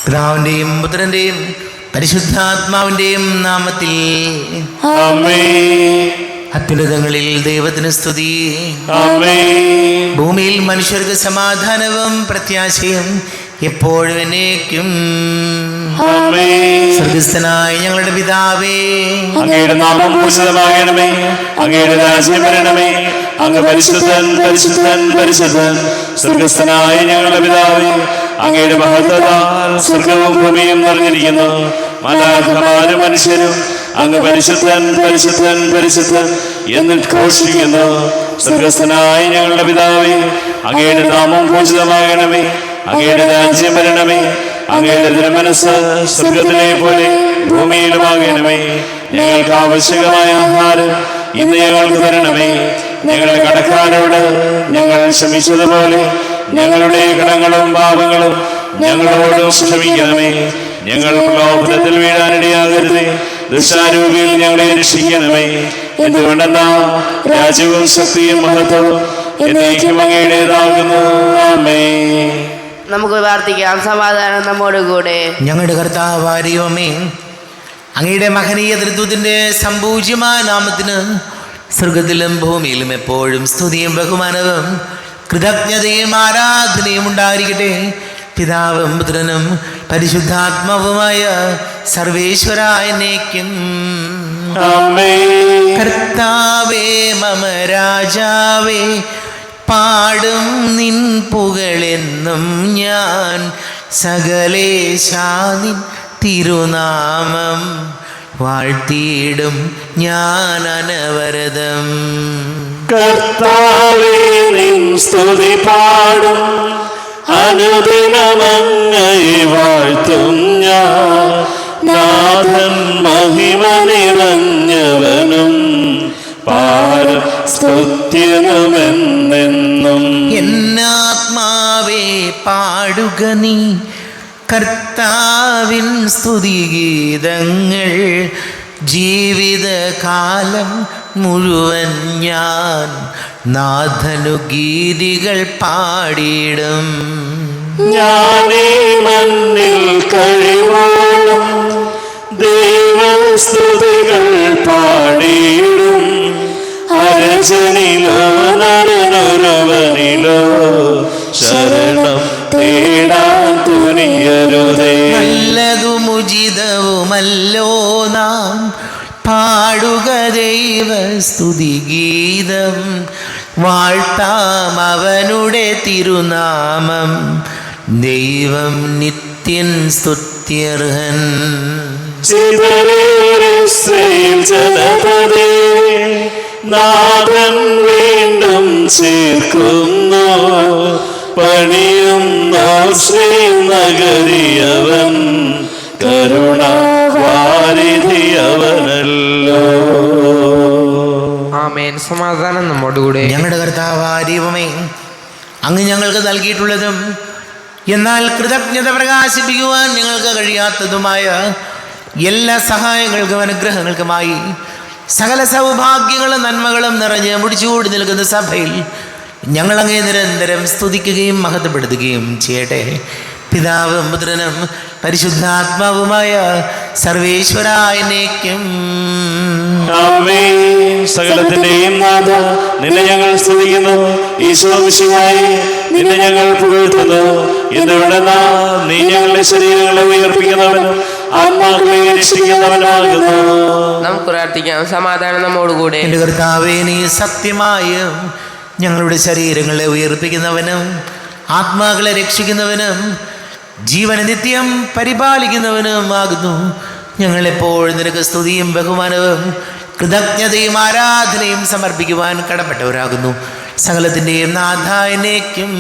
പിതാവിന്റെയും പുത്രന്റെയും പരിശുദ്ധാത്മാവിന്റെയും നാമത്തിൽ ആമേൻ. അത്യുന്നതങ്ങളിൽ ദൈവത്തിന് സ്തുതി. ആമേൻ. ഭൂമിയിൽ മനുഷ്യർക്ക് സമാധാനവും പ്രത്യാശയും എപ്പോഴും എന്നേക്കും. ആമേൻ. സ്വർഗസ്ഥനായ ഞങ്ങളുടെ പിതാവേ, അങ്ങയുടെ നാമം പൂജിതമാകണമേ. അങ്ങയുടെ രാജ്യം വരണമേ. അങ്ങ് പരിശുദ്ധൻ പരിശുദ്ധൻ പരിശുദ്ധൻ. സ്വർഗസ്ഥനായ ഞങ്ങളുടെ പിതാവേ, അങ്ങയുടെ മഹത്വത്താൽ സ്വർഗവും ഭൂമിയും നിറഞ്ഞിരിക്കുന്നു. മാലാഖമാരും മനുഷ്യരും അങ്ങ് പരിശുദ്ധൻ പരിശുദ്ധൻ പരിശുദ്ധൻ എന്ന് ഘോഷിക്കുന്നു. സ്വർഗസ്ഥനായ ഞങ്ങളുടെ പിതാവേ, അങ്ങയുടെ നാമം പൂജിതമാകണമേ. അങ്ങയുടെ രാജ്യം വരണമേ. അങ്ങയുടെ തിരുമനസ്സ് സ്വർഗത്തിലെ പോലെ ഭൂമിയിലുമാകണമേ. ഞങ്ങൾക്ക് ആവശ്യമായ ആഹാരം ഇന്ന് ഞങ്ങൾക്ക് തരണമേ. ഞങ്ങളുടെ കടക്കാരോട് ഞങ്ങൾ ക്ഷമിച്ചതുപോലെ ഞങ്ങളുടെ കടങ്ങളും പാപങ്ങളും ഞങ്ങളോടും ക്ഷമിക്കണമേ. ഞങ്ങൾ പ്രലോഭനത്തിൽ വീഴാനിടയാകരുതേ. ദുഷ്ടാരൂപിയിൽ ഞങ്ങളെ രക്ഷിക്കണമേ. എന്തുകൊണ്ടെന്നാ രാജ്യവും ശക്തിയും മഹത്വവും എന്നേക്കും അങ്ങയുടേതാകുന്നു. ആമേൻ. നമുക്ക് പ്രാർത്ഥിക്കാം. സമാധാനം നമ്മോട് കൂടെ. ഞങ്ങളുടെ കർത്താവായ ദൈവമേ, അങ്ങയുടെ മഹനീയ തൃത്വത്തിന്റെ സംപൂജ്യമായ നാമത്തിന് സ്വർഗത്തിലും ഭൂമിയിലും എപ്പോഴും സ്തുതിയും ബഹുമാനവും കൃതജ്ഞതയും ആരാധനയും ഉണ്ടായിരിക്കട്ടെ. പിതാവും പുത്രനും പരിശുദ്ധാത്മാവുമായ സർവേശ്വരായ എന്നേക്കും. ആമേൻ. കർത്താവേ മമ രാജാവേ, പാടും നിൻ പുകളെന്നും ഞാൻ. സകലേശാനിൻ തിരുനാമം വാഴ്ത്തിയിടും ഞാൻ അനവരതം. കർത്താവേ നിൻ സ്തുതി പാടും. അനുദിനമങ്ങയെ വാഴ്ത്തും ഞാൻ. നാഥൻ മഹിമ നിറഞ്ഞവനും പാരം സ്തുത്യനുമെന്നെന്നും. എന്നാത്മാവേ പാടുക നീ കർത്താവിൻ സ്തുതിഗീതങ്ങൾ. ജീവിതകാലം മുഴുവൻ ഞാൻ നാഥനു ഗീതികൾ പാടിയിടും. ഞാനീ മണ്ണിൽ കഴിവോളം ദൈവസ്തുതികൾ പാടിയിടും. അരജനിലോ നരനൊരുവനിലോ ശരണം തേടാൻ തുനിയരുതേ. നല്ലതും ഉചിതവുമല്ലോ നാം പാടുക ദൈവ സ്തുതിഗീതം. വാഴ്ത്താം അവനുടെ തിരുനാമം. ദൈവം നിത്യൻ സ്തുത്യർഹൻ. ചിതറിയൊരിസ്രയേൽ ജനതയെ നാഥൻ വീണ്ടും ചേർക്കുന്നു. പണിയുന്നു ശ്രീനഗരിയവൻ. കരുണ വാരിധിയവനല്ലോ. ആമേൻ. സമാധാനം നമ്മോടുകൂടെ. ഞങ്ങളുടെ കർത്താവായ ദൈവമേ, അങ്ങ് ഞങ്ങൾക്ക് നൽകിയിട്ടുള്ളതും എന്നാൽ കൃതജ്ഞത പ്രകാശിപ്പിക്കുവാൻ ഞങ്ങൾക്ക് കഴിയാത്തതുമായ എല്ലാ സഹായങ്ങൾക്കും അനുഗ്രഹങ്ങൾക്കുമായി സകല സൗഭാഗ്യങ്ങളും നന്മകളും നിറഞ്ഞ് മുടിച്ചുകൂടി നിൽക്കുന്ന സഭയിൽ ഞങ്ങളങ്ങേ നിരന്തരം സ്തുതിക്കുകയും മഹത്വപ്പെടുത്തുകയും ചെയ്യട്ടെ. പിതാവും പുത്രനും പരിശുദ്ധാത്മാവുമായ സർവേശ്വരായ എന്നേക്കും. ആമേൻ. സകലത്തിന്റെയും നാഥ, നിന്നെ ഞങ്ങൾ സ്തുതിക്കുന്നു. ഈശോമിശിഹായേ, നിന്നെ ഞങ്ങൾ പുകഴ്ത്തുന്നു. എന്തുകൊണ്ടെന്നാ നീ ഞങ്ങളുടെ ശരീരങ്ങളെ ഉയർപ്പിക്കുന്നവനും ആത്മാക്കളെ രക്ഷിക്കുന്നവനാകുന്നു. നമുക്ക് പ്രാർത്ഥിക്കാം. സമാധാനം നമ്മോടുകൂടെ. എൻ്റെ കർത്താവേ, നീ സത്യമായും ഞങ്ങളുടെ ശരീരങ്ങളെ ഉയർപ്പിക്കുന്നവനും ആത്മാക്കളെ രക്ഷിക്കുന്നവനും ജീവന നിത്യം പരിപാലിക്കുന്നവനും ആകുന്നു. ഞങ്ങളെപ്പോഴും നിനക്ക് സ്തുതിയും ബഹുമാനവും കൃതജ്ഞതയും ആരാധനയും സമർപ്പിക്കുവാൻ കടപ്പെട്ടവരാകുന്നു. സകലത്തിൻ്റെയും നാഥായ എന്നേക്കും.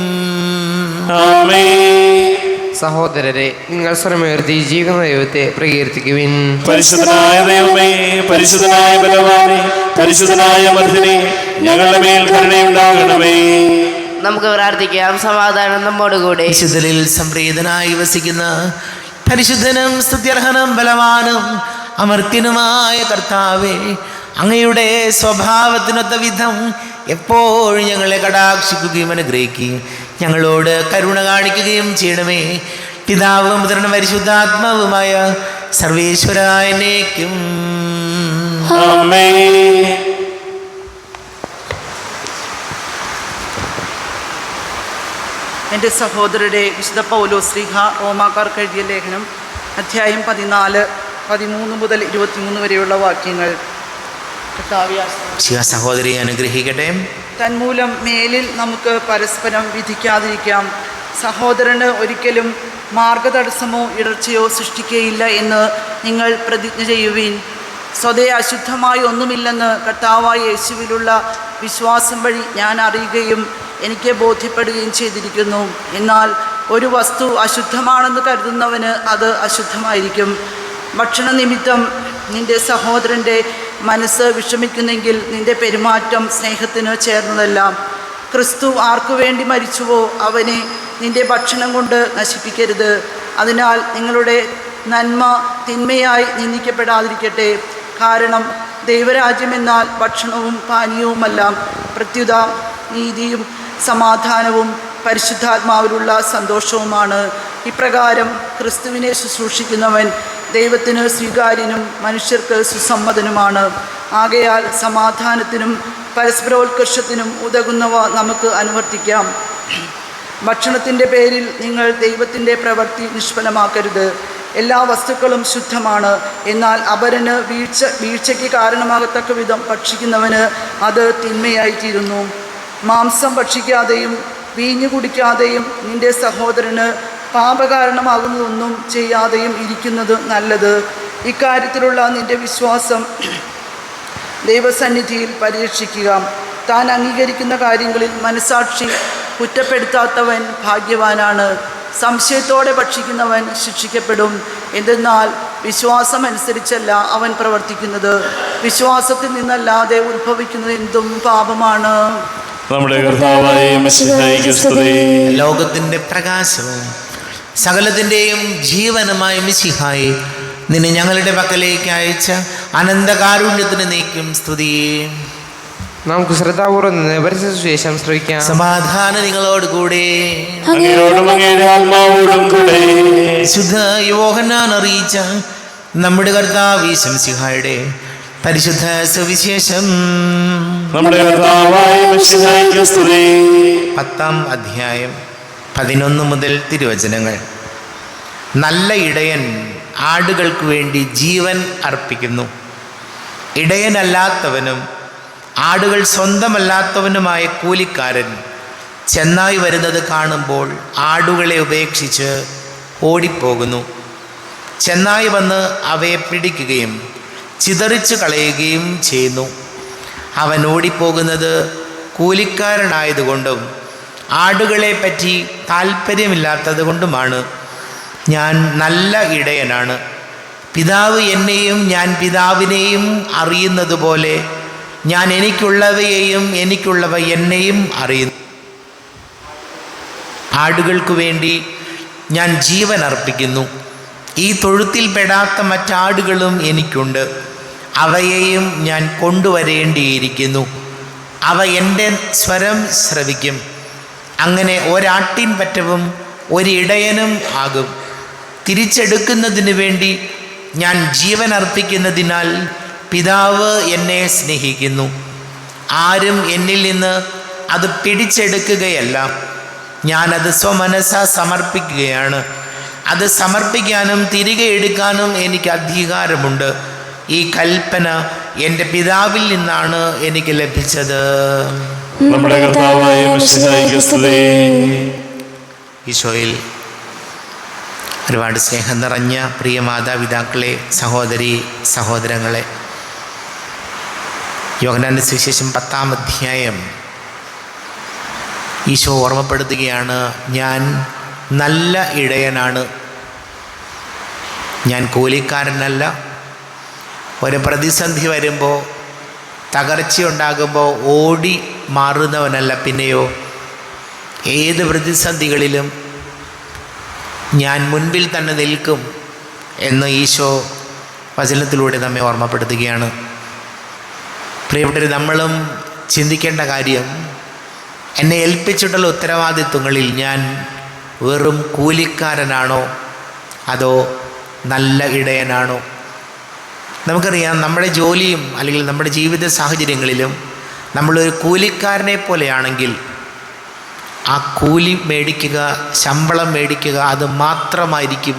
ആമേൻ. സഹോദരരെ, നിങ്ങൾ സ്വരമുയർത്തി ജീവിക്കുന്ന ദൈവത്തെ പ്രകീർത്തിക്കുവിൻ. പരിശുദ്ധനായ ദൈവമേ, പരിശുദ്ധനായ ബലവാനേ, പരിശുദ്ധനായ മർദ്ദിനേ, ഞങ്ങളുടെ മേൽ കരുണയുണ്ടാകണമേ. നമുക്ക് പ്രാർത്ഥിക്കാം. സമാധാനം നമ്മോട് കൂടെ. വിശുദ്ധരിൽ സംപ്രീതനായി വസിക്കുന്ന പരിശുദ്ധനും സ്തുത്യർഹനും ബലവാനും അമർത്യനുമായ കർത്താവേ, അങ്ങയുടെ സ്വഭാവത്തിനൊത്ത വിധം എപ്പോഴും ഞങ്ങളെ കടാക്ഷിക്കുകയും അനുഗ്രഹിക്കുകയും ഞങ്ങളോട് കരുണ കാണിക്കുകയും ചെയ്യണമേ. പിതാവും പുത്രനും പരിശുദ്ധാത്മാവുമായ സർവേശ്വരായനേക്കും. ആമേൻ. എൻ്റെ സഹോദരരെ, വിശുദ്ധ പൗലോസ് ശ്ലീഹ റോമാക്കാർക്ക് എഴുതിയ ലേഖനം അധ്യായം 14, 13 മുതൽ 23 വരെയുള്ള വാക്യങ്ങൾ. സഹോദരിയെ അനുഗ്രഹിക്കട്ടെ. തന്മൂലം മേലിൽ നമുക്ക് പരസ്പരം വിധിക്കാതിരിക്കാം. സഹോദരന് ഒരിക്കലും മാർഗതടസ്സമോ ഇടർച്ചയോ സൃഷ്ടിക്കുകയില്ല എന്ന് നിങ്ങൾ പ്രതിജ്ഞ ചെയ്യുവിൻ. സ്വതേ അശുദ്ധമായി ഒന്നുമില്ലെന്ന് കർത്താവായ യേശുവിലുള്ള വിശ്വാസം വഴി ഞാൻ അറിയുകയും എനിക്ക് ബോധ്യപ്പെടുകയും ചെയ്തിരിക്കുന്നു. എന്നാൽ ഒരു വസ്തു അശുദ്ധമാണെന്ന് കരുതുന്നവന് അത് അശുദ്ധമായിരിക്കും. ഭക്ഷണ നിമിത്തം നിന്റെ സഹോദരൻ്റെ മനസ്സ് വിഷമിക്കുന്നെങ്കിൽ നിന്റെ പെരുമാറ്റം സ്നേഹത്തിന് ചേർന്നതല്ല. ക്രിസ്തു ആർക്കു വേണ്ടി മരിച്ചുവോ അവനെ നിന്റെ ഭക്ഷണം കൊണ്ട് നശിപ്പിക്കരുത്. അതിനാൽ നിങ്ങളുടെ നന്മ തിന്മയായി നിന്ദിക്കപ്പെടാതിരിക്കട്ടെ. കാരണം ദൈവരാജ്യമെന്നാൽ ഭക്ഷണവും പാനീയവുമല്ല, പ്രത്യുത നീതിയും സമാധാനവും പരിശുദ്ധാത്മാവിലുള്ള സന്തോഷവുമാണ്. ഇപ്രകാരം ക്രിസ്തുവിനെ ശുശ്രൂഷിക്കുന്നവൻ ദൈവത്തിന് സ്വീകാര്യനും മനുഷ്യർക്ക് സുസമ്മതനുമാണ്. ആകയാൽ സമാധാനത്തിനും പരസ്പരോത്കർഷത്തിനും ഉതകുന്നവ നമുക്ക് അനുവർത്തിക്കാം. ഭക്ഷണത്തിൻ്റെ പേരിൽ നിങ്ങൾ ദൈവത്തിൻ്റെ പ്രവൃത്തി നിഷ്ഫലമാക്കരുത്. എല്ലാ വസ്തുക്കളും ശുദ്ധമാണ്. എന്നാൽ അപരന് വീഴ്ചയ്ക്ക് കാരണമാകത്തക്ക വിധം ഭക്ഷിക്കുന്നവന് അത് തിന്മയായിത്തീരുന്നു. മാംസം ഭക്ഷിക്കാതെയും വീഞ്ഞു കുടിക്കാതെയും നിന്റെ സഹോദരന് പാപകാരണമാകുന്നതൊന്നും ചെയ്യാതെയും ഇരിക്കുന്നത് നല്ലത്. ഇക്കാര്യത്തിലുള്ള നിന്റെ വിശ്വാസം ദൈവസന്നിധിയിൽ പരീക്ഷിക്കുക. താൻ അംഗീകരിക്കുന്ന കാര്യങ്ങളിൽ മനസാക്ഷി കുറ്റപ്പെടുത്താത്തവൻ ഭാഗ്യവാനാണ്. സംശയത്തോടെ ഭക്ഷിക്കുന്നവൻ ശിക്ഷിക്കപ്പെടും. എന്തെന്നാൽ വിശ്വാസമനുസരിച്ചല്ല അവൻ പ്രവർത്തിക്കുന്നത്. വിശ്വാസത്തിൽ നിന്നല്ലാതെ ഉത്ഭവിക്കുന്നത് എന്തും പാപമാണ്. നമ്മുടെ കർത്താവായ മിശിഹായിക്ക് സ്തുതി. ലോകത്തിൻ്റെ പ്രകാശവും സകലത്തിൻ്റെയും ജീവനുമായ മിശിഹായി, നിന്നെ ഞങ്ങളുടെ പക്കലേക്ക് അയച്ച അനന്തകാരുണ്യത്തിന് നീക്കും സ്തുതി. നമുക്ക് ശ്രദ്ധാപൂർവ്വം നിന്ന് പരിശുദ്ധ സുവിശേഷം ശ്രവിക്കാം. സമാധാനം നിങ്ങളോട് കൂടെ. അങ്ങയോടും അങ്ങയുടെ ആത്മാവോടും കൂടെ. വിശുദ്ധ യോഹന്നാൻ അറിയിച്ച നമ്മുടെ കർത്താവ് യേശു മിശിഹായുടെ പരിശുദ്ധ സുവിശേഷം. നമ്മുടെ കർത്താവായ മിശിഹായിക്ക് സ്തുതി. 10-ാം അധ്യായം 11 മുതൽ തിരുവചനങ്ങൾ. നല്ല ഇടയൻ ആടുകൾക്ക് വേണ്ടി ജീവൻ അർപ്പിക്കുന്നു. ഇടയനല്ലാത്തവനും ആടുകൾ സ്വന്തമല്ലാത്തവനുമായ കൂലിക്കാരൻ ചെന്നായി വരുന്നത് കാണുമ്പോൾ ആടുകളെ ഉപേക്ഷിച്ച് ഓടിപ്പോകുന്നു. ചെന്നായി വന്ന് അവയെ പിടിക്കുകയും ചിതറിച്ച് കളയുകയും ചെയ്യുന്നു. അവൻ ഓടിപ്പോകുന്നത് കൂലിക്കാരനായതുകൊണ്ടും ആടുകളെ പറ്റി താല്പര്യമില്ലാത്തത് കൊണ്ടുമാണ്. ഞാൻ നല്ല ഇടയനാണ്. പിതാവ് എന്നെയും ഞാൻ പിതാവിനെയും അറിയുന്നത് പോലെ ഞാൻ എനിക്കുള്ളവയെയും എനിക്കുള്ളവ എന്നെയും അറിയുന്നു. ആടുകൾക്ക് വേണ്ടി ഞാൻ ജീവൻ അർപ്പിക്കുന്നു. ഈ തൊഴുത്തിൽ പെടാത്ത മറ്റാടുകളും എനിക്കുണ്ട്. അവയെയും ഞാൻ കൊണ്ടുവരേണ്ടിയിരിക്കുന്നു. അവ എൻ്റെ സ്വരം ശ്രവിക്കും. അങ്ങനെ ഒരാട്ടിൻ പറ്റവും ഒരിടയനും ആകും. തിരിച്ചെടുക്കുന്നതിന് വേണ്ടി ഞാൻ ജീവൻ അർപ്പിക്കുന്നതിനാൽ പിതാവ് എന്നെ സ്നേഹിക്കുന്നു. ആരും എന്നിൽ നിന്ന് അത് പിടിച്ചെടുക്കുകയല്ല, ഞാനത് സ്വമനസ്സാ സമർപ്പിക്കുകയാണ്. അത് സമർപ്പിക്കാനും തിരികെ എടുക്കാനും എനിക്ക് അധികാരമുണ്ട്. ഈ കൽപ്പന എൻ്റെ പിതാവിൽ നിന്നാണ് എനിക്ക് ലഭിച്ചത്. നമ്മുടെ കർത്താവായ മിശിഹായിക്ക് സ്തുതി. ഈശോയിൽ ഒരുപാട് സ്നേഹം നിറഞ്ഞ പ്രിയ മാതാപിതാക്കളെ, സഹോദരി സഹോദരങ്ങളെ, യോഹന്നാന്റെ സുവിശേഷം 10-ാം അധ്യായം ഈശോ ഓർമ്മപ്പെടുത്തുകയാണ്, ഞാൻ നല്ല ഇടയനാണ്. ഞാൻ കൂലിക്കാരനല്ല. ഒരു പ്രതിസന്ധി വരുമ്പോൾ, തകർച്ചയുണ്ടാകുമ്പോൾ ഓടി മാറുന്നവനല്ല, പിന്നെയോ ഏത് പ്രതിസന്ധികളിലും ഞാൻ മുൻപിൽ തന്നെ നിൽക്കും എന്ന് ഈശോ വചനത്തിലൂടെ നമ്മെ ഓർമ്മപ്പെടുത്തുകയാണ്. പ്രിയപ്പെട്ടവർ, നമ്മളും ചിന്തിക്കേണ്ട കാര്യം, എന്നെ ഏൽപ്പിച്ചിട്ടുള്ള ഉത്തരവാദിത്വങ്ങളിൽ ഞാൻ വെറും കൂലിക്കാരനാണോ അതോ നല്ല ഇടയനാണോ? നമുക്കറിയാം, നമ്മുടെ ജോലിയും അല്ലെങ്കിൽ നമ്മുടെ ജീവിത സാഹചര്യങ്ങളിലും നമ്മളൊരു കൂലിക്കാരനെ പോലെയാണെങ്കിൽ ആ കൂലി മേടിക്കുക, ശമ്പളം മേടിക്കുക, അത് മാത്രമായിരിക്കും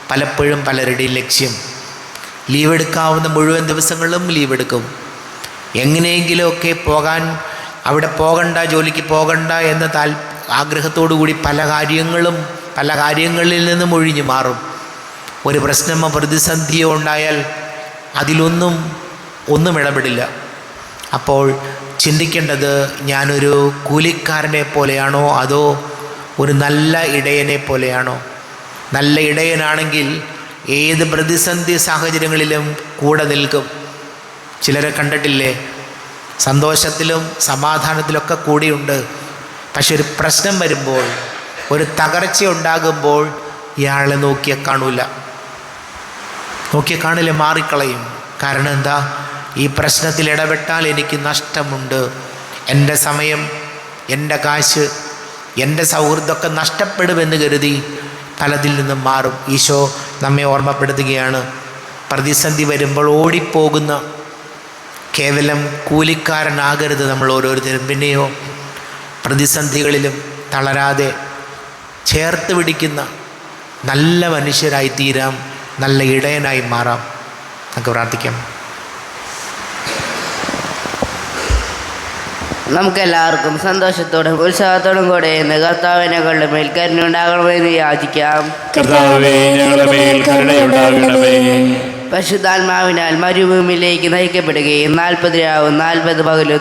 പലപ്പോഴും പലരുടെയും ലക്ഷ്യം. ലീവ് എടുക്കാവുന്ന മുഴുവൻ ദിവസങ്ങളിലും ലീവ് എടുക്കും. എങ്ങനെയെങ്കിലുമൊക്കെ പോകാൻ, അവിടെ പോകണ്ട, ജോലിക്ക് പോകണ്ട എന്ന ആഗ്രഹത്തോടു കൂടി പല കാര്യങ്ങളിൽ നിന്നും ഒഴിഞ്ഞു മാറും. ഒരു പ്രശ്നമോ പ്രതിസന്ധിയോ ഉണ്ടായാൽ ഒന്നും ഇടപെടില്ല. അപ്പോൾ ചിന്തിക്കേണ്ടത്, ഞാനൊരു കൂലിക്കാരനെ പോലെയാണോ അതോ ഒരു നല്ല ഇടയനെ പോലെയാണോ? നല്ല ഇടയനാണെങ്കിൽ ഏത് പ്രതിസന്ധി സാഹചര്യങ്ങളിലും കൂടെ നിൽക്കും. ചിലരെ കണ്ടിട്ടില്ലേ, സന്തോഷത്തിലും സമാധാനത്തിലൊക്കെ കൂടിയുണ്ട്. പക്ഷെ ഒരു പ്രശ്നം വരുമ്പോൾ, ഒരു തകർച്ച ഉണ്ടാകുമ്പോൾ ഇയാളെ നോക്കിയാൽ കാണില്ല, മാറിക്കളയും. കാരണം എന്താ? ഈ പ്രശ്നത്തിൽ ഇടപെട്ടാൽ എനിക്ക് നഷ്ടമുണ്ട്. എൻ്റെ സമയം, എൻ്റെ കാശ്, എൻ്റെ സൗഹൃദമൊക്കെ നഷ്ടപ്പെടുമെന്ന് കരുതി പലതിൽ നിന്നും മാറും. ഈശോ നമ്മെ ഓർമ്മപ്പെടുത്തുകയാണ്, പ്രതിസന്ധി വരുമ്പോൾ ഓടിപ്പോകുന്ന കേവലം കൂലിക്കാരനാകരുത് നമ്മൾ ഓരോരുത്തരും. പിന്നെയോ പ്രതിസന്ധികളിലും തളരാതെ ചേർത്ത് പിടിക്കുന്ന നല്ല മനുഷ്യരായി തീരാം, നല്ല ഇടയനായി മാറാം. നമുക്ക് പ്രാർത്ഥിക്കാം. നമുക്കെല്ലാവർക്കും സന്തോഷത്തോടും ഉത്സാഹത്തോടും കൂടെ ഇന്ന് കർത്താവിനെ ഞങ്ങളുടെ മേൽ കരുണയുണ്ടാകണമെന്ന് യാചിക്കാം. കർത്താവേ, ഞങ്ങളുടെ മേൽ കരുണയുണ്ടാകണമേ. പരിശുദ്ധാത്മാവിനാൽ മരുഭൂമിയിലേക്ക് നയിക്കപ്പെടുകയും 40 രാവും 40 പകലും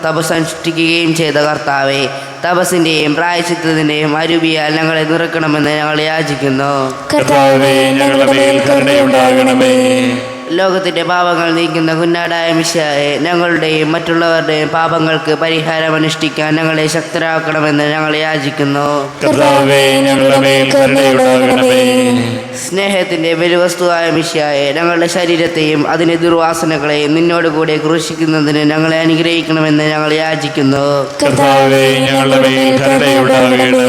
തപസ്സനുഷ്ഠിക്കുകയും ചെയ്ത കർത്താവെ, തപസ്സിൻ്റെയും പ്രായശ്ചിത്തത്തിൻ്റെയും അരുവിയാൽ ഞങ്ങളെ നിറക്കണമെന്ന് ഞങ്ങൾ യാചിക്കുന്നു. കർത്താവേ, ഞങ്ങളുടെ മേൽ കരുണയുണ്ടാകണമേ. ലോകത്തിൻ്റെ പാപങ്ങൾ നീക്കുന്ന കുഞ്ഞാടായ മിശിഹായെ, ഞങ്ങളുടെയും മറ്റുള്ളവരുടെയും പാപങ്ങൾക്ക് പരിഹാരം അനുഷ്ഠിക്കാൻ ഞങ്ങളെ ശക്തരാക്കണമെന്ന് ഞങ്ങൾ യാചിക്കുന്നു. കർത്താവേ, ഞങ്ങളുടെ മേൽ കരുണയുണ്ടാകണമേ. സ്നേഹത്തിൻ്റെ ബലിവസ്തുവായ മിശിഹായെ, ഞങ്ങളുടെ ശരീരത്തെയും അതിൻ്റെ ദുർവാസനകളെയും നിന്നോട് കൂടെ ക്രൂശിക്കുന്നതിന് ഞങ്ങളെ അനുഗ്രഹിക്കണമെന്ന് ഞങ്ങൾ യാചിക്കുന്നു. കർത്താവേ, ഞങ്ങളുടെ മേൽ കരുണയുണ്ടാകണമേ.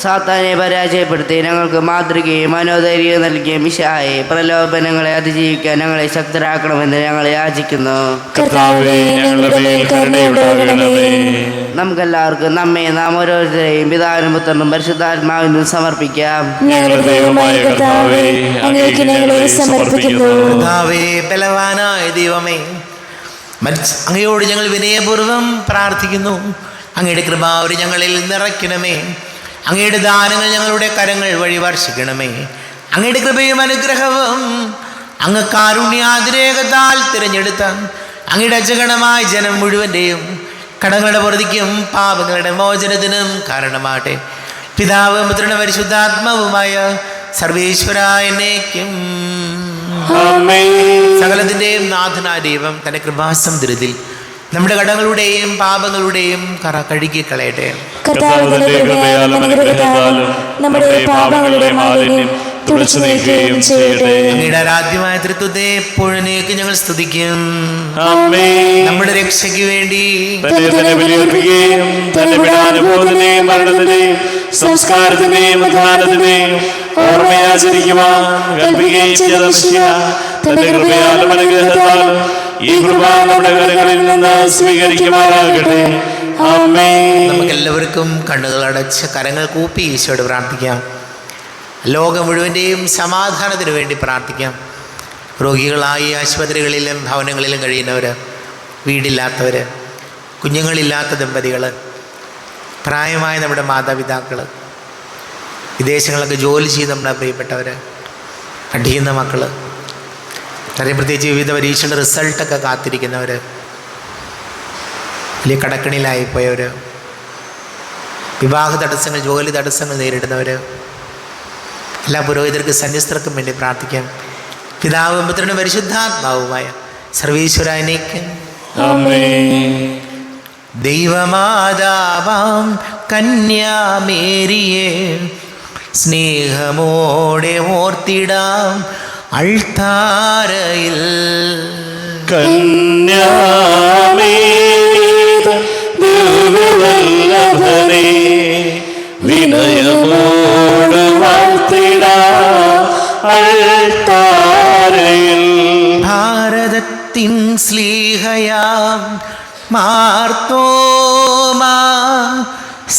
സാത്താനെ പരാജയപ്പെടുത്തി ഞങ്ങൾക്ക് മാതൃകയും മനോധൈര്യവും നൽകിയ മിശിഹായെ, പ്രലോഭനങ്ങളെ അതിജീവിക്കാൻ ഞങ്ങളെ ശക്തരാക്കണമെന്ന് ഞങ്ങൾ യാചിക്കുന്നു. കർത്താവേ, ഞങ്ങളുടെ മേൽ കരുണയുണ്ടാകണമേ. നമുക്കെല്ലാവർക്കും നാം ഓരോരുത്തരെയും പിതാവിനും പുത്രനും പരിശുദ്ധാത്മാവിനും സമർപ്പിക്കാം. ഞങ്ങളുടെ ദൈവമായ കർത്താവേ, അങ്ങേക്ക് ഞങ്ങളെ സമർപ്പിക്കുന്നു. കർത്താവേ, ബലവാനായ ദൈവമേ, അങ്ങയോട് ഞങ്ങൾ വിനയപൂർവ്വം പ്രാർത്ഥിക്കുന്നു. അങ്ങയുടെ കൃപാവരി ഞങ്ങളിൽ നിറയ്ക്കണമേ. അങ്ങയുടെ ദാനങ്ങൾ ഞങ്ങളുടെ കരങ്ങൾ വഴി വർഷിക്കണമേ. അങ്ങയുടെ കൃപയും അനുഗ്രഹവും അങ്ങ് കാരുണ്യാതിരേകത്താൽ തിരഞ്ഞെടുത്ത അങ്ങയുടെ അജഗണമായ ജനം മുഴുവൻ്റെയും കടങ്ങളുടെ പൊറുതിക്കും പാപങ്ങളുടെ മോചനത്തിനും കാരണമാട്ടെ. പിതാവും പുത്രനും പരിശുദ്ധാത്മാവുമായ സർവേശ്വരായ എന്നേക്കും സകലത്തിൻ്റെയും നാഥനായ ദൈവം തൻ്റെ കൃപാസമുദ്രത്തിൽ നമ്മുടെ കടങ്ങളുടെയും പാപങ്ങളുടെയും കറ കഴുകിക്കളയട്ടെ. നമ്മുടെ പാപങ്ങളുടെ മാലിന്യം തുടച്ചു നീക്കുകയും ചെയ്യട്ടെ. അങ്ങയുടെ ആരാധ്യമായ തൃത്വത്തെ എപ്പോഴേക്ക് ഞങ്ങൾ സ്തുതിക്കും. നമ്മുടെ രക്ഷയ്ക്ക് വേണ്ടി മരണത്തിനെയും സംസ്കാരത്തിനെയും ഉദ്ധാനത്തിനെയും ഓർമ്മയാചരിക്കുവാൻ കൽപ്പിക്കുകയും ചെയ്ത തന്റെ കൃപയാലും അനുഗ്രഹത്താലും ഈ കൃപ നമ്മുടെ കരങ്ങളിൽ നിന്ന് സ്വീകരിക്കുമാറാകട്ടെ. നമുക്കെല്ലാവർക്കും കണ്ണുകൾ അടച്ച് കരങ്ങൾ കൂപ്പി ഈശോയോട് പ്രാർത്ഥിക്കാം. ലോകം മുഴുവൻ്റെയും സമാധാനത്തിന് വേണ്ടി പ്രാർത്ഥിക്കാം. രോഗികളായി ആശുപത്രികളിലും ഭവനങ്ങളിലും കഴിയുന്നവർ, വീടില്ലാത്തവർ, കുഞ്ഞുങ്ങളില്ലാത്ത ദമ്പതികൾ, പ്രായമായ നമ്മുടെ മാതാപിതാക്കൾ, വിദേശങ്ങളൊക്കെ ജോലി ചെയ്ത് നമ്മുടെ പ്രിയപ്പെട്ടവർ, പഠിക്കുന്ന മക്കൾ, പ്രത്യേകിച്ച് വിവിധ പരീക്ഷയുടെ റിസൾട്ടൊക്കെ കാത്തിരിക്കുന്നവർ, വലിയ കടക്കണിയിലായിപ്പോയവർ, വിവാഹ തടസ്സങ്ങൾ, ജോലി തടസ്സങ്ങൾ നേരിടുന്നവർ, എല്ലാ പുരോഹിതർക്ക് സന്യസ്തർക്കും വേണ്ടി പ്രാർത്ഥിക്കാം. പിതാവും പുത്രനും പരിശുദ്ധാത്മാവുമായ സർവീശ്വരനേക്ക് ദൈവമാതാവാം കന്യാമേരിയെ സ്നേഹമോടെ ഓർത്തിടാം അൾത്താരയിൽ. കന്യാമേരിത ദിവ്യവല്ലഭനേ, വിനയമോട് വാഴ്ത്തിടാം അൾത്താരയിൽ. ഭാരതത്തിൻ സ്ലീഹയാം മാർത്തോമാ,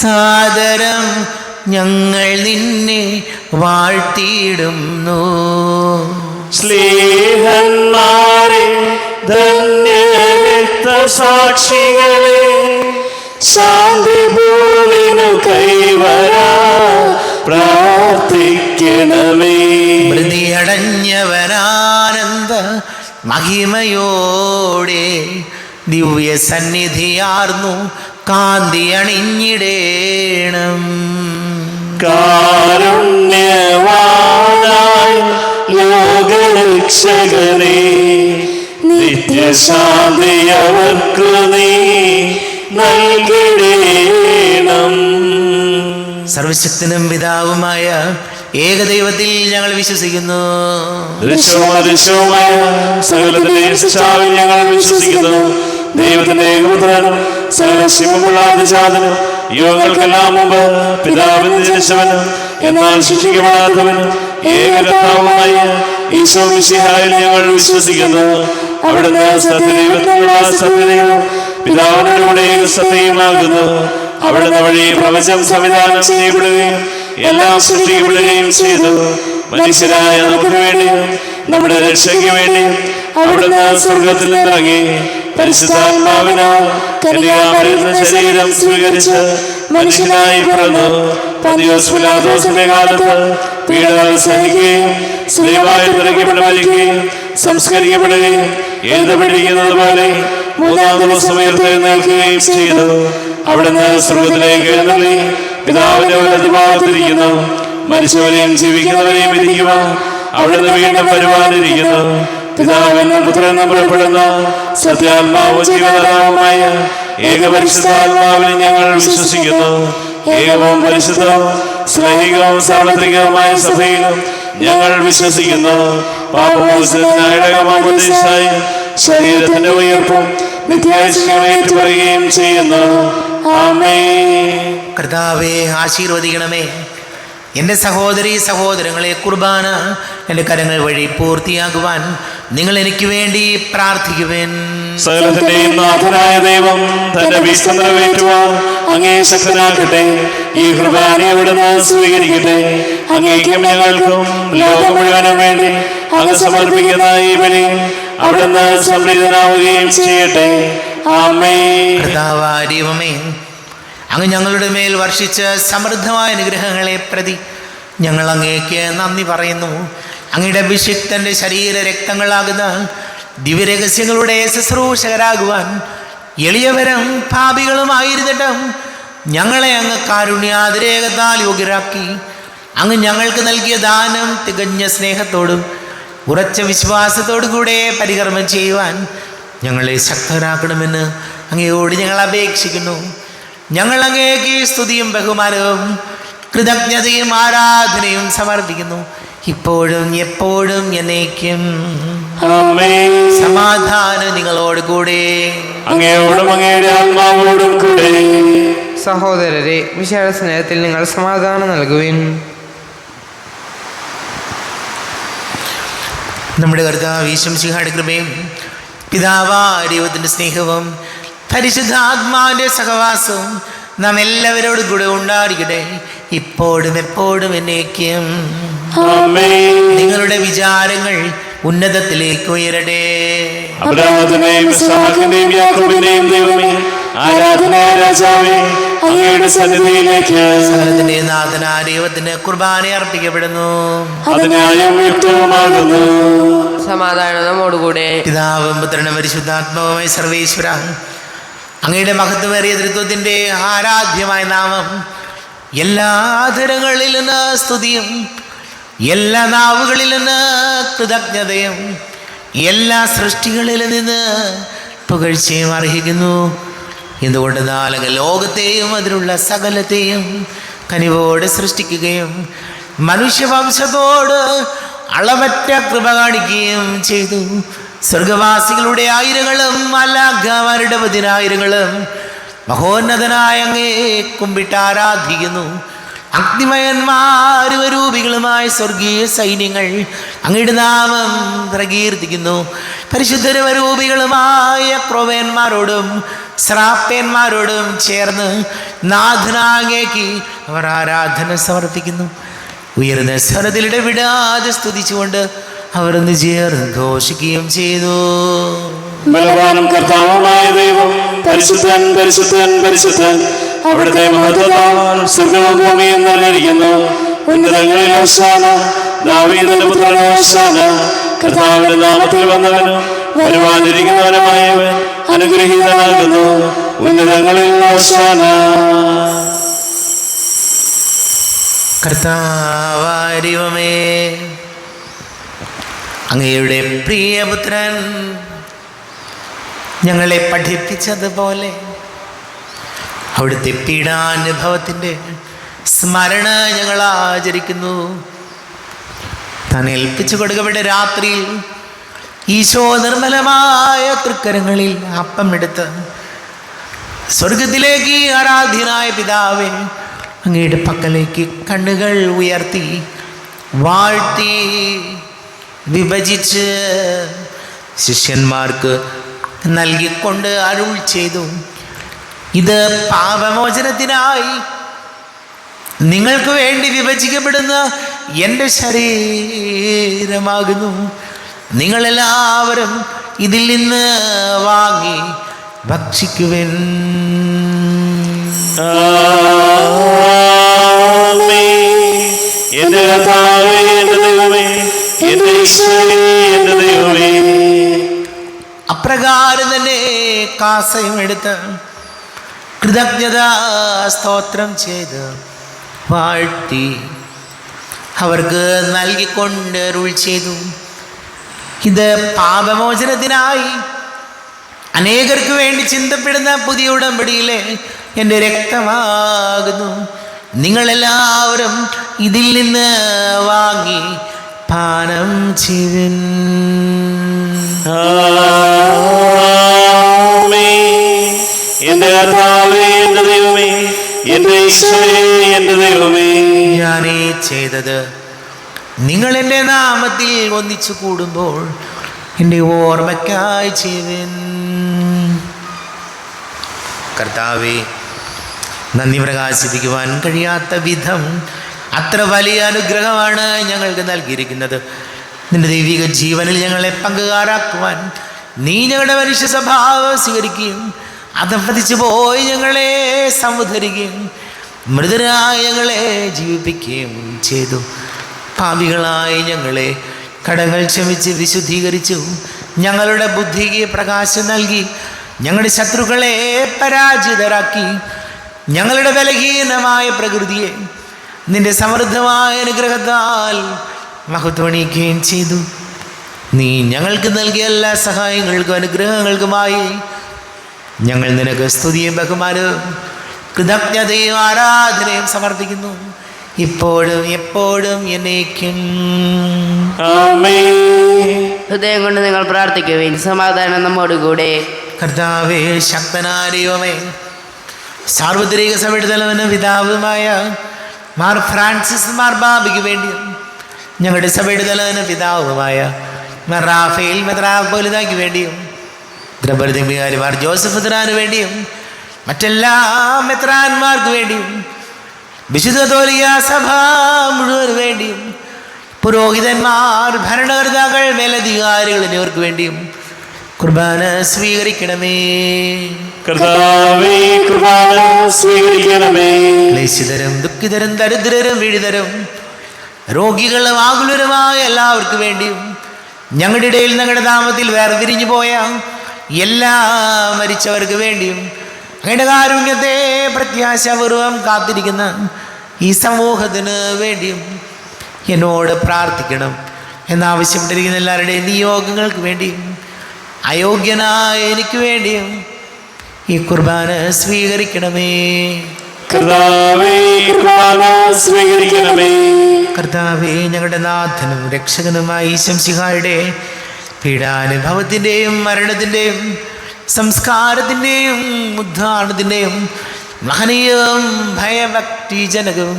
സാദരം ഞങ്ങൾ നിന്നെ വാഴ്ത്തിയിടുന്നു. സ്ലീഹന്മാരെ ധന്യരക്തസാക്ഷികളെ, ശാന്തി ഭൂവിനു കൈവരാ പ്രാർത്ഥിക്കണമേ. മൃതിയടഞ്ഞവനാനന്ദ മഹിമയോടെ ദിവ്യ സന്നിധിയാർന്നു കാന്തി അണിഞ്ഞിടേണം. കാരുണ്യവാനായ ലോകരക്ഷകനേ, നിത്യശാന്തി അവർക്കു നീ നൽകിടേണം. സർവശക്തനും പിതാവുമായ ഏകദൈവത്തിൽ ഞങ്ങൾ വിശ്വസിക്കുന്നു. ദൃശ്യവുമായ സകലത്തിന്റെയും സൃഷ്ടാവിൽ ഞങ്ങൾ വിശ്വസിക്കുന്നു. ദൈവത്തിന്റെ ഏകപുത്രനും സകലശിവമുള്ള അതിജാതനും യുഗങ്ങൾക്കെല്ലാം മുമ്പ് പിതാവിന് ജനിച്ചവനും എന്നാൽ ശിക്ഷിക്കപ്പെടാത്തവനും ഏകരത്നാവുമായ ഈശോ മിശിഹായിൽ ഞങ്ങൾ വിശ്വസിക്കുന്നു. അവിടുന്ന് സത്യദൈവത്തിനുള്ള സത്യദൈവം, പിതാവിനോട് കൂടെ സത്യമാകുന്നു. അവിടുന്ന് വഴി പ്രപഞ്ചം സംവിധാനം ചെയ്യപ്പെടുകയും എല്ലാം സൃഷ്ടിക്കപ്പെടുകയും ചെയ്തു. മനുഷ്യരായ നമുക്ക് വേണ്ടിയും നമ്മുടെ രക്ഷയ്ക്ക് വേണ്ടിയും അവിടുന്ന് സ്വർഗത്തിൽ നിന്നിറങ്ങി പരിശുദ്ധാത്മാവിനാൽ കന്യകാമറിയത്തിന്റെ ശരീരം സ്വീകരിച്ച് മനുഷ്യനായി പിറന്നു. പന്തിയോസ് പിലാത്തോസിന്റെ കാലത്ത് പീഡകൾ സഹിക്കുകയും സ്ലീബായിൽ തറയ്ക്കപ്പെട്ട് മരിക്കുകയും സംസ്കരിക്കപ്പെടുകയും എഴുതപ്പെട്ടിരിക്കുന്നത് പോലെ മൂന്നാം ദിവസം ഉയർത്തെഴുന്നേൽക്കുകയും ചെയ്തു. അവിടുന്ന് സ്വർഗത്തിലേക്ക് എഴുന്നള്ളി പിതാവിന്റെ വലതുഭാഗത്തിരിക്കുന്നു. മരിച്ചവരെയും ജീവിക്കുന്നവരെയും വിധിക്കുവാൻ അവിടുന്ന് വീണ്ടും വരുവാനിരിക്കുന്നു. പിതാവെന്നും പുത്രനെന്നും പുറപ്പെടുന്ന സത്യാത്മാവും ജീവദാതാവുമായ ഏകപരിശുദ്ധാത്മാവിനെ ഞങ്ങൾ വിശ്വസിക്കുന്നു. ഏകവും പരിശുദ്ധവും സ്നേഹികവും സാർവത്രികവുമായ സഭയിലും ഞങ്ങൾ വിശ്വസിക്കുന്നു. പാപമോചനത്തിനായി ശരീരത്തിന്റെ ഉയർപ്പും നിത്യായുസ്സും ഏറ്റുപറയുകയും ചെയ്യുന്നു. ആമേൻ. കർത്താവേ, ആശീർവദിക്കണമേ. എൻ്റെ സഹോദരീ സഹോദരങ്ങളെ, കുർബാന എൻ്റെ കരങ്ങൾ വഴി പൂർത്തിയാകുവാൻ നിങ്ങൾ എനിക്ക് വേണ്ടി പ്രാർത്ഥിക്കുവേൻ. സകലത്തിന്റെയും നാഥനായ ദൈവം തന്റെ ഭീഷ്ടം നിറവേറ്റുവാൻ അങ്ങേ ശക്തനാക്കട്ടെ. ഈ കുർബാന അവിടുന്ന് സ്വീകരിക്കട്ടെ. അങ്ങേക്കും ഞങ്ങൾക്കും ലോകം മുഴുവനും വേണ്ടി അങ്ങ് സമർപ്പിക്കുന്ന ഈ ബലി അവിടുന്ന് സംപ്രീതനാവുകയും ചെയ്യട്ടെ. ആമേൻ. കർത്താവായ ദൈവമേ, അങ്ങ് ഞങ്ങളുടെ മേൽ വർഷിച്ച സമൃദ്ധമായ അനുഗ്രഹങ്ങളെ പ്രതി ഞങ്ങൾ അങ്ങേക്ക് നന്ദി പറയുന്നു. അങ്ങയുടെ അഭിഷിക്തൻ്റെ ശരീര രക്തങ്ങളാകുന്ന ദിവ്യരഹസ്യങ്ങളുടെ ശുശ്രൂഷകരാകുവാൻ എളിയവരും പാപികളുമായിരുന്നിട്ടും ഞങ്ങളെ അങ്ങ് കാരുണ്യാതിരേകത്താൽ യോഗ്യരാക്കി. അങ്ങ് ഞങ്ങൾക്ക് നൽകിയ ദാനം തികഞ്ഞ സ്നേഹത്തോടും ഉറച്ച വിശ്വാസത്തോടു കൂടെ പരികർമ്മം ചെയ്യുവാൻ ഞങ്ങളെ ശക്തരാക്കണമെന്ന് അങ്ങയോട് ഞങ്ങൾ അപേക്ഷിക്കുന്നു. ഞങ്ങൾ അങ്ങേക്ക് സ്തുതിയും ബഹുമാനവും കൃതജ്ഞതയും ആരാധനയും സമർപ്പിക്കുന്നു, ഇപ്പോഴും എപ്പോഴും എന്നേക്കും. ആമേൻ. സമാധാനം നിങ്ങളോട് കൂടെ, അങ്ങയോടും അങ്ങയുടെ ആത്മാവോടും കൂടെ. സഹോദരരെ, വിശാല സ്നേഹത്തിൽ നിങ്ങൾ സമാധാനം നൽകുവിൻ. നമ്മുടെ കർത്താവ് ഈശോ മിശിഹായുടെ കൃപയും പിതാവായ ദൈവത്തിൻ്റെ സ്നേഹവും പരിശുദ്ധാത്മാവിൻ്റെ സഹവാസവും നാം എല്ലാവരോടും കൂടെ ഉണ്ടായിരിക്കട്ടെ, ഇപ്പോഴും എപ്പോഴും എന്നേക്കും. ആമേൻ. നിങ്ങളുടെ വിചാരങ്ങൾ ഉന്നതത്തിലേക്ക് ഉയരട്ടെ. അബ്രാഹത്തിന്റെയും ഇസ്ഹാക്കിന്റെയും യാക്കോബിന്റെയും ദൈവമേ, ആരാധനായ രാജാവേ, അങ്ങയുടെ സന്നിധിയിലേക്ക് സകലത്തിന്റെ നാഥനായ ദൈവത്തിന് കുർബാന അർപ്പിക്കപ്പെടുന്നു. അത് ന്യായവും യുക്തവുമാകുന്നു. സമാധാനം നമ്മോടുകൂടെ. പിതാവും പുത്രനും പരിശുദ്ധാത്മാവുമായ സർവേശ്വര, അങ്ങയുടെ മഹത്വമേറിയ തൃത്വത്തിൻ്റെ ആരാധ്യമായ നാമം എല്ലാ ആധരങ്ങളിൽ നിന്ന് സ്തുതിയും എല്ലാ നാവുകളിൽ നിന്ന് കൃതജ്ഞതയും എല്ലാ സൃഷ്ടികളിൽ നിന്ന് പുകഴ്ചയും അർഹിക്കുന്നു. എന്തുകൊണ്ടെന്നാൽ അങ്ങ് ലോകത്തെയും അതിലുള്ള സകലത്തെയും കനിവോട് സൃഷ്ടിക്കുകയും മനുഷ്യവംശത്തോട് അളവറ്റ കൃപ കാണിക്കുകയും ചെയ്തു. സ്വർഗവാസികളുടെ ആയിരങ്ങളും മാലാഖമാരുടെ പതിനായിരങ്ങളും മഹോന്നതനായ അങ്ങേ കുമ്പിട്ട് ആരാധിക്കുന്നു. അഗ്നിമയന്മാരൂപികളുമായ സ്വർഗീയ സൈന്യങ്ങൾ അങ്ങയുടെ നാമം പ്രകീർത്തിക്കുന്നു. പരിശുദ്ധരൂപികളുമായ ക്രോവേന്മാരോടും ശ്രാപ്പേന്മാരോടും ചേർന്ന് നാഥനാങ്ങേക്ക് അവർ ആരാധന സമർപ്പിക്കുന്നു. ഉയർന്ന സ്വരത്തിൽ ഇടവിടാതെ സ്തുതിച്ചുകൊണ്ട് അവർ ഒന്ന് ചേർന്ന് ഘോഷിക്കുകയും ചെയ്തു. ബലവാനും കർത്താവുമായ ദൈവം പരിശുദ്ധൻ പരിശുദ്ധൻ പരിശുദ്ധൻ, അവിടുത്തെ മഹത്വത്താൽ സ്വർഗ്ഗവും ഭൂമിയും നിറഞ്ഞിരിക്കുന്നു. ഉന്നതങ്ങളിൽ ഹോശാന, ദാവീദിന്റെ പുത്രൻ ഹോശാന. കർത്താവിന്റെ നാമത്തിൽ വന്നവനും വരുവാനിരിക്കുന്നവനുമായവൻ അനുഗ്രഹീതനാകുന്നു. ഉന്നതങ്ങളിൽ ഹോശാന. കർത്താവാരിവമേ, അങ്ങയുടെ പ്രിയപുത്രൻ ഞങ്ങളെ പഠിപ്പിച്ചതുപോലെ അവിടുത്തെ പീഡാനുഭവത്തിൻ്റെ സ്മരണ ഞങ്ങൾ ആചരിക്കുന്നു. താൻ ഏൽപ്പിച്ചു കൊടുക്കപ്പെട്ട രാത്രിയിൽ ഈശോ നിർമ്മലമായ തൃക്കരങ്ങളിൽ അപ്പം എടുത്ത് സ്വർഗത്തിലേക്ക് ആരാധ്യനായ പിതാവേ, അങ്ങയുടെ പക്കലേക്ക് കണ്ണുകൾ ഉയർത്തി വാഴ്ത്തി വിഭജിച്ച് ശിഷ്യന്മാർക്ക് നൽകിക്കൊണ്ട് അരുൾ ചെയ്തു, ഇത് പാപമോചനത്തിനായി നിങ്ങൾക്ക് വേണ്ടി വിഭജിക്കപ്പെടുന്ന എൻ്റെ ശരീരമാകുന്നു. നിങ്ങളെല്ലാവരും ഇതിൽ നിന്ന് വാങ്ങി ഭക്ഷിക്കുവിൻ. എന്റെ കർത്താവേ, എന്റെ ദൈവമേ, എന്റെ ഈശോയേ, എന്റെ ദൈവമേ. അപ്രകാരം തന്നെ കാസയും എടുത്ത് കൃതജ്ഞതാ സ്തോത്രം ചെയ്ത് വാഴ്ത്തി അവർക്ക് നൽകിക്കൊണ്ട് അരുൾ ചെയ്തു, ഇത് പാപമോചനത്തിനായി അനേകർക്ക് വേണ്ടി ചിന്തപ്പെടുന്ന പുതിയ ഉടമ്പടിയിലെ എൻ്റെ രക്തമാകുന്നു. നിങ്ങളെല്ലാവരും ഇതിൽ നിന്ന് വാങ്ങി പാനം ചെയ്യുവിൻ. എന്റെ കർത്താവേ, എന്റെ ദൈവമേ, എന്റെ ഈശോയേ, എന്റെ ദൈവമേ. ഞാനീ ചെയ്തത് നിങ്ങൾ എൻ്റെ നാമത്തിൽ ഒന്നിച്ചു കൂടുമ്പോൾ എൻ്റെ ഓർമ്മയ്ക്കായി ചെയ്യുവിൻ. കർത്താവേ, നന്ദി പ്രകാശിപ്പിക്കുവാൻ കഴിയാത്ത വിധം അത്ര വലിയ അനുഗ്രഹമാണ് ഞങ്ങൾക്ക് നൽകിയിരിക്കുന്നത്. നിന്റെ ദൈവിക ജീവനിൽ ഞങ്ങളെ പങ്കുകാരാക്കുവാൻ നീ ഞങ്ങളുടെ മനുഷ്യ സ്വഭാവം സ്വീകരിക്കുകയും അധപ്പതിച്ചു പോയി ഞങ്ങളെ സമുദ്ധരിക്കുകയും മൃതരായ ഞങ്ങളെ ജീവിപ്പിക്കുകയും ചെയ്തു. പാപികളായ ഞങ്ങളെ കടങ്ങൾ ക്ഷമിച്ച് വിശുദ്ധീകരിച്ചു. ഞങ്ങളുടെ ബുദ്ധിക്ക് പ്രകാശം നൽകി ഞങ്ങളുടെ ശത്രുക്കളെ പരാജിതരാക്കി. ഞങ്ങളുടെ ബലഹീനമായ പ്രകൃതിയെ നിന്റെ സമൃദ്ധമായ അനുഗ്രഹത്താൽ മഹത്വണിക്കുകയും ചെയ്തു. നീ ഞങ്ങൾക്ക് നൽകിയ എല്ലാ സഹായങ്ങൾക്കും അനുഗ്രഹങ്ങൾക്കുമായി ഞങ്ങൾ നിനക്ക് സ്തുതിയും ബഹുമാനവും കൃതജ്ഞതയും ആരാധനയും സമർപ്പിക്കുന്നു, ഇപ്പോഴും എപ്പോഴും എന്നേക്കും. ഹൃദയം കൊണ്ട് നിങ്ങൾ പ്രാർത്ഥിക്കുവിൻ. സമാധാനം നമ്മോടുകൂടെ. കർത്താവേ, ശക്തനായ ദൈവമേ, സാർവത്രിക സഭയുടെ തലവനും പിതാവുമായ മാർ ഫ്രാൻസിസ് മാർബാബയ്ക്ക് വേണ്ടിയും ഞങ്ങളുടെ സഭയുടെ തലവനും പിതാവുമായ മാർ റാഫേൽ മെത്രാപ്പോലിതായ്ക്ക് വേണ്ടിയും ദ്രബർദികാരിമാർ ജോസഫ് മെത്രാന് വേണ്ടിയും മറ്റെല്ലാ മെത്രാന്മാർക്ക് വേണ്ടിയും വിശുദ്ധ കത്തോലിക്ക സഭ മുഴുവൻ വേണ്ടിയും പുരോഹിതന്മാർ, ഭരണകർത്താക്കൾ, മേലധികാരികൾ എന്നിവർക്ക് വേണ്ടിയും കുർബാന സ്വീകരിക്കണമേ. കർത്താവേ, കുർബാന സ്വീകരിക്കണമേ. ക്ലേശിതരും ദുഃഖിതരും ദരിദ്രരും പീഡിതരും രോഗികളും ആകുലരുമായ എല്ലാവർക്കും വേണ്ടിയും ഞങ്ങളുടെ ഇടയിൽ ഞങ്ങളുടെ നാമത്തിൽ വേർതിരിഞ്ഞു പോയ എല്ലാ മരിച്ചവർക്ക് വേണ്ടിയും അങ്ങയുടെ കാരുണ്യത്തെ പ്രത്യാശപൂർവം കാത്തിരിക്കുന്ന ഈ സമൂഹത്തിന് വേണ്ടിയും എന്നോട് പ്രാർത്ഥിക്കണം എന്നാവശ്യപ്പെട്ടിരിക്കുന്ന എല്ലാവരുടെയും നിയോഗങ്ങൾക്ക് വേണ്ടിയും അയോഗ്യനായ എനിക്ക് വേണ്ടിയും ഈ കുർബാന സ്വീകരിക്കണമേ. കർത്താവേ, കുർബാന സ്വീകരിക്കണമേ. കർത്താവേ, ഞങ്ങളുടെ നാഥനും രക്ഷകനുമായ ഈശംസിഹായുടെ പീഡാനുഭവത്തിൻ്റെയും മരണത്തിൻ്റെയും സംസ്കാരത്തിൻ്റെയും ഉദ്ധാരണത്തിൻ്റെയും മഹനീയവും ഭയഭക്തിജനകവും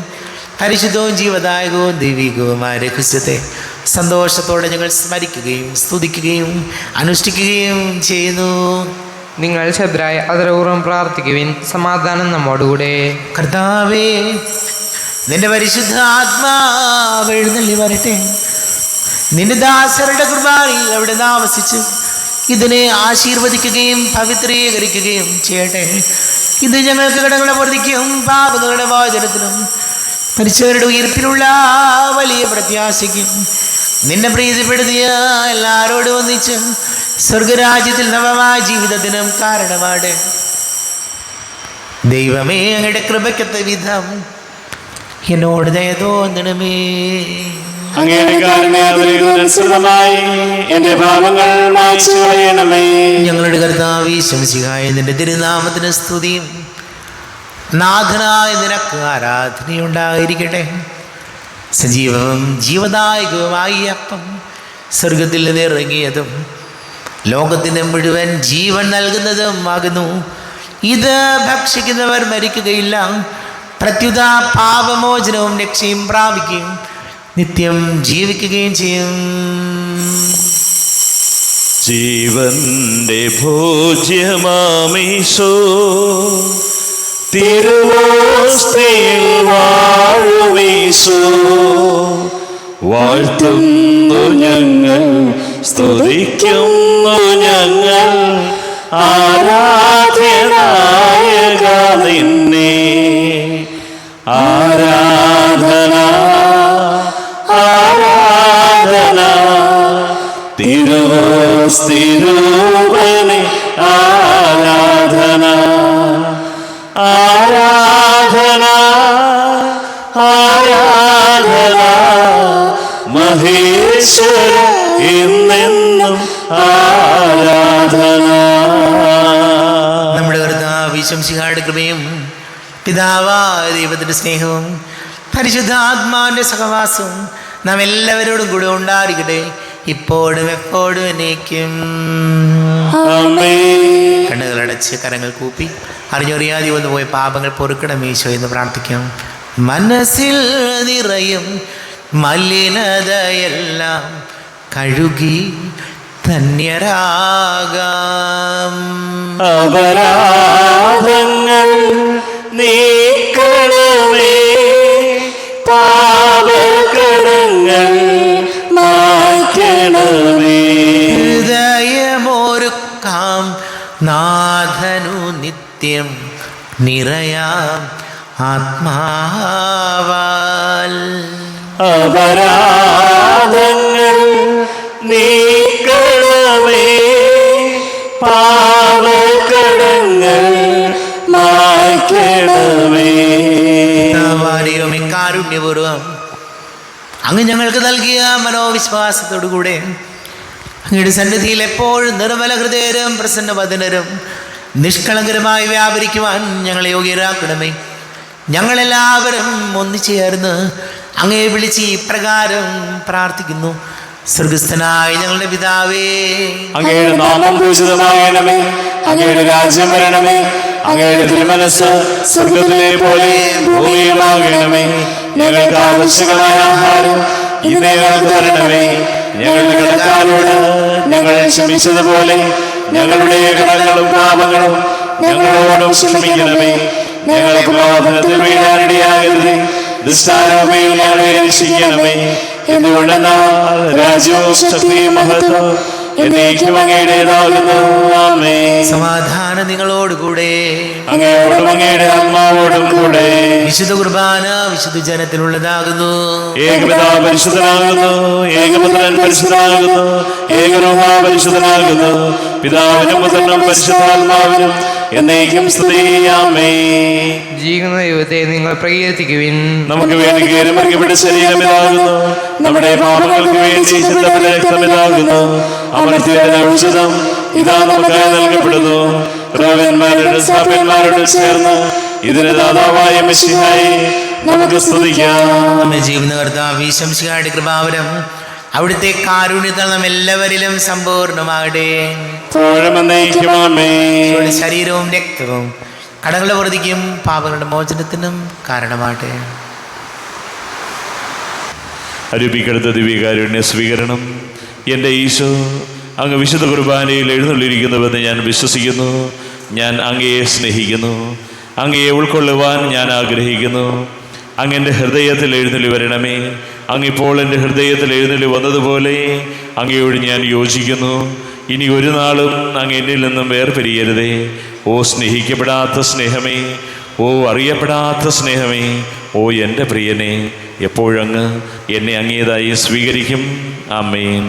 പരിശുദ്ധവും ജീവദായകവും ദൈവികവുമായ രഹസ്യത്തെ സന്തോഷത്തോടെ ഞങ്ങൾ സ്മരിക്കുകയും സ്തുതിക്കുകയും അനുഷ്ഠിക്കുകയും ചെയ്യുന്നു. നിങ്ങൾ ശദ്രായ അതരപൂർവ്വം പ്രാർത്ഥിക്കുവിൻ. സമാധാനം നമ്മോടുകൂടെ. കർത്താവേ, നിന്റെ പരിശുദ്ധ ആത്മാവ് എഴുന്നള്ളി വരട്ടെ. നിന്റെ ദാസരുടെ കുർബാനയിൽ അവിടെ ആവസിച്ച് ഇതിനെ ആശീർവദിക്കുകയും പവിത്രീകരിക്കുകയും ചെയ്യട്ടെ. ഇത് ഞങ്ങൾക്ക് കടങ്ങളുടെ പൊറുതിക്കും പാപങ്ങളുടെ മോചനത്തിനും മരിച്ചവരുടെ ഉയർപ്പിനുള്ള വലിയ പ്രത്യാശയ്ക്കും നിന്നെ പ്രീതിപ്പെടുത്തിയ എല്ലാവരോടും ഒന്നിച്ച് സ്വർഗരാജ്യത്തിൽ നവമായ ജീവിതത്തിനും കാരണമാണ്. ദൈവമേ, അങ്ങയുടെ കൃപയ്ക്കൊത്ത വിധം എന്നോട് ദയ തോന്നണമേ. അങ്ങയുടെ കാരുണ്യാനുസൃതമായി എന്റെ പാപങ്ങൾ മായ്ച്ചു കളയണമേ. ഞങ്ങളുടെ കർത്താവേ ശംസിഹായ നിന്റെ തിരുനാമത്തിന് സ്തുതിയും നാഥനായ നിനക്ക് ആരാധനയുണ്ടായിരിക്കട്ടെ. സജീവവും ജീവദായകവുമായ ഈ അപ്പം സ്വർഗത്തിൽ നിന്ന് ഇറങ്ങിയതും ലോകത്തിന് മുഴുവൻ ജീവൻ നൽകുന്നതും ആകുന്നു. ഇത് ഭക്ഷിക്കുന്നവർ മരിക്കുകയില്ല, പ്രത്യുത പാപമോചനവും രക്ഷയും പ്രാപിക്കുകയും നിത്യം ജീവിക്കുകയും ചെയ്യും. ജീവന്റെ ഭോജ്യമാമീശോ തിരുവോസ്തിയിൽ വാഴുമീശോ, വാഴ്ത്തുന്നു ഞങ്ങൾ, സ്തുതിക്കുന്നു ഞങ്ങൾ ആരാധനായക നിന്നെ. ആരാധന ആരാധന തിരുവോസ്തിരൂപനെ ആരാധന ആരാധന ആരാധന മഹേശ്വര എന്നെന്നും ആരാധന. നമ്മുടെ കർത്താവേ ശംസിഹായുടെ കൃപയും പിതാവായ ദൈവത്തിൻ്റെ സ്നേഹവും പരിശുദ്ധാത്മാവിൻ്റെ സഹവാസവും നാം എല്ലാവരോടും കൂടെ ഉണ്ടായിരിക്കട്ടെ, ഇപ്പോഴും എപ്പോഴും എന്നേക്കും. കണ്ണുകളടച്ച് കരങ്ങൾ കൂപ്പി അറിഞ്ഞറിയാതെ വന്നു പോയ പാപങ്ങൾ പൊറുക്കണം ഈശോ എന്ന് പ്രാർത്ഥിക്കാം. മനസ്സിൽ നിറയും മലിനതയെല്ലാം കഴുകി ധന്യരാകാം. അപരാധങ്ങൾ നീക്കണമേ, പാപകടങ്ങൾ മായ്ക്കണമേ. ഹൃദയമൊരുക്കാം നാഥനു നിത്യം നിറയാം ആത്മാവാൽ. അപരാധങ്ങൾ നീക്കണമേ, പാപകടങ്ങൾ മായ്ക്കണമേ. കാരുണ്യപൂർവം അങ്ങ് ഞങ്ങൾക്ക് നൽകിയ മനോവിശ്വാസത്തോടുകൂടെ അങ്ങയുടെ സന്നിധിയിൽ എപ്പോഴും നിർമ്മല ഹൃദയരും പ്രസന്നവദനരും നിഷ്കളങ്കരമായി വ്യാപരിക്കുവാൻ ഞങ്ങളെ യോഗ്യരാക്കണമേ. ഞങ്ങളെല്ലാവരും ഒന്നുചേർന്ന് അങ്ങയെ വിളിച്ച് ഇപ്രകാരം പ്രാർത്ഥിക്കുന്നു. സ്വർഗസ്ഥനായ ഞങ്ങളുടെ പിതാവേ, അങ്ങയുടെ നാമം പൂജിതമാകണമേ, അങ്ങയുടെ രാജ്യം വരണമേ, അങ്ങയുടെ തിരുമനസ്സ് സ്വർഗത്തിലെ പോലെ ഭൂമിയിലാകണമേ. ഞങ്ങൾക്ക് ആവശ്യമായ ആഹാരം ഇന്ന് ഞങ്ങൾക്ക് തരണമേ. ഞങ്ങളുടെ കടക്കാരോട് ഞങ്ങൾ ക്ഷമിച്ചതുപോലെ ഞങ്ങളുടെ കടങ്ങളും പാപങ്ങളും ഞങ്ങളോടും ക്ഷമിക്കണമേ. ഞങ്ങളെ പ്രലോഭനത്തിൽ വീഴാനിടയാകരുതേ, ദുഷ്ടാരൂപയിൽ ഞങ്ങളെ രക്ഷിക്കണമേ. എന്തുകൊണ്ടെന്നാൽ രാജ്യവും ശക്തിയും മഹത്വവും എന്നേക്കും അങ്ങയുടേതാകുന്നു. ആമേൻ. സമാധാനം നിങ്ങളോടുകൂടെ, അങ്ങയോടും അങ്ങയുടെ ആത്മാവോടും കൂടെ. വിശുദ്ധ കുർബാന വിശുദ്ധ ജനത്തിനുള്ളതാകുന്നു. ഏകപിതാവ് പരിശുദ്ധനാകുന്നു, ഏകപുത്രൻ പരിശുദ്ധനാകുന്നു, ഏകരൂഹ പരിശുദ്ധനാകുന്നു. പിതാവിനും പുത്രനും പരിശുദ്ധാത്മാവിനും എന്നേക്കും സ്തുതി. ആമേൻ. ജീവിക്കുന്ന ദൈവത്തെ നിങ്ങൾ പ്രകീർത്തിക്കുവിൻ. നമുക്ക് വേണ്ടി കീറിമറിക്കപ്പെട്ട ശരീരം ഇതാകുന്നു, നമ്മുടെ പാപങ്ങൾക്ക് വേണ്ടി ചിന്തപ്പെട്ട രക്തം ഇതാകുന്നു. അമർത്തിയുടെ ഔഷധം ഇതാ നമുക്കായി നൽകപ്പെടുന്നു. പ്രവചന്മാരുടെ സഭന്മാരോട് ചേർന്ന് ഇതിന് ദാതാവായ മിശിഹായെ നമുക്ക് സ്തുതിക്കാം. നമ്മെ ജീവന കർത്താവ് ശംസിഹായുടെ കൃപാവരം അവിടുത്തെ കാരുണ്യത്താൽ നാം എല്ലാവരിലും സമ്പൂർണ്ണമാകട്ടെ. ശരീരവും രക്തവും കടങ്ങളുടെ പ്രതിക്കും പാപങ്ങളുടെ മോചനത്തിനും കാരണമാകട്ടെ. അരൂപിക്കടുത്ത ദിവ്യകാരുണ്യ സ്വീകരണം. എൻ്റെ ഈശോ, അങ്ങ് വിശുദ്ധ കുർബാനയിൽ എഴുന്നള്ളിയിരിക്കുന്നുവെന്ന് ഞാൻ വിശ്വസിക്കുന്നു. ഞാൻ അങ്ങയെ സ്നേഹിക്കുന്നു. അങ്ങയെ ഉൾക്കൊള്ളുവാൻ ഞാൻ ആഗ്രഹിക്കുന്നു. അങ്ങ് എൻ്റെ ഹൃദയത്തിൽ എഴുന്നള്ളി വരണമേ. അങ്ങിപ്പോൾ എൻ്റെ ഹൃദയത്തിൽ എഴുന്നള്ളി വന്നതുപോലെ അങ്ങയോട് ഞാൻ യോജിക്കുന്നു. ഇനി ഒരു നാളും അങ്ങ് എന്നിൽ നിന്നും വേർപിരിയരുതേ. ഓ സ്നേഹിക്കപ്പെടാത്ത സ്നേഹമേ, ഓ അറിയപ്പെടാത്ത സ്നേഹമേ, ഓ എൻ്റെ പ്രിയനെ, എപ്പോഴങ്ങ് എന്നെ അങ്ങേതായി സ്വീകരിക്കും. ആമേൻ.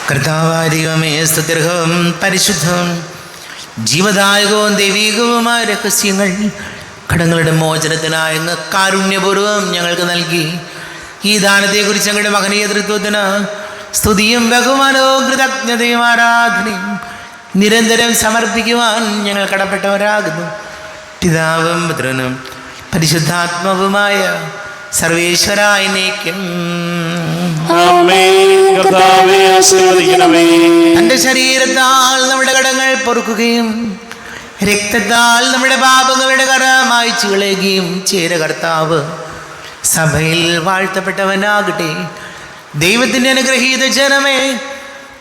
കർത്താവാധികമേ സ്തുത്യർഹവും പരിശുദ്ധവും ജീവദായകവും ദൈവീകവുമായ രഹസ്യങ്ങൾ കടങ്ങളുടെ മോചനത്തിനായി അങ്ങ് കാരുണ്യപൂർവ്വം ഞങ്ങൾക്ക് നൽകി. ഈ ദാനത്തെക്കുറിച്ച് ഞങ്ങളുടെ മഹനീയ തൃത്വത്തിന് സ്തുതിയും ബഹുമാനവും കൃതജ്ഞതയും ആരാധനയും നിരന്തരം സമർപ്പിക്കുവാൻ ഞങ്ങൾ കടപ്പെട്ടവരാകുന്നു. പിതാവും പുത്രനും പരിശുദ്ധാത്മാവുമായ സർവേശ്വരായ നീക്കും. തൻ്റെ ശരീരത്താൽ നമ്മുടെ കടങ്ങൾ പൊറുക്കുകയും രക്തത്താൽ നമ്മുടെ പാപങ്ങളുടെ കറ മായ്ച്ചു കളയുകയും ചെയ്ത കർത്താവ് സഭയിൽ വാഴ്ത്തപ്പെട്ടവനാകട്ടെ. ദൈവത്തിൻ്റെ അനുഗ്രഹീത ജനമേ,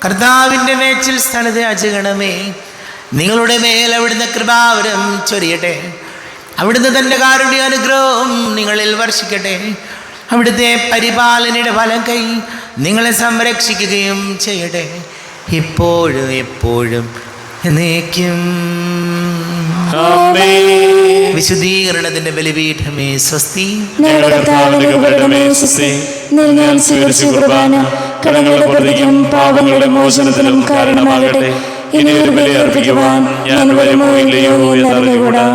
കർത്താവിൻ്റെ മേച്ചിൽ സ്ഥാനത്ത് അജഗണമേ, നിങ്ങളുടെ മേൽ അവിടുന്ന് കൃപാവരം ചൊരിയട്ടെ. അവിടുന്ന് തൻ്റെ കാരുണ്യ അനുഗ്രഹം നിങ്ങളിൽ വർഷിക്കട്ടെ. അവിടുത്തെ പരിപാലനയുടെ ഫലം കൈ നിങ്ങളെ സംരക്ഷിക്കുകയും ചെയ്യട്ടെ, ഇപ്പോഴും എപ്പോഴും എന്നേക്കും. വിശുദ്ധീകരണത്തിന്റെ ബലിപീഠമേ സ്വസ്തി. പാപങ്ങളുടെ മോചനത്തിനും കാരണമാകട്ടെ. ഇനി ഒരു ബലി അർപ്പിക്കുവാൻ ഞാൻ വരുമോ ഇല്ലയോ എന്നറിഞ്ഞുകൂടാ.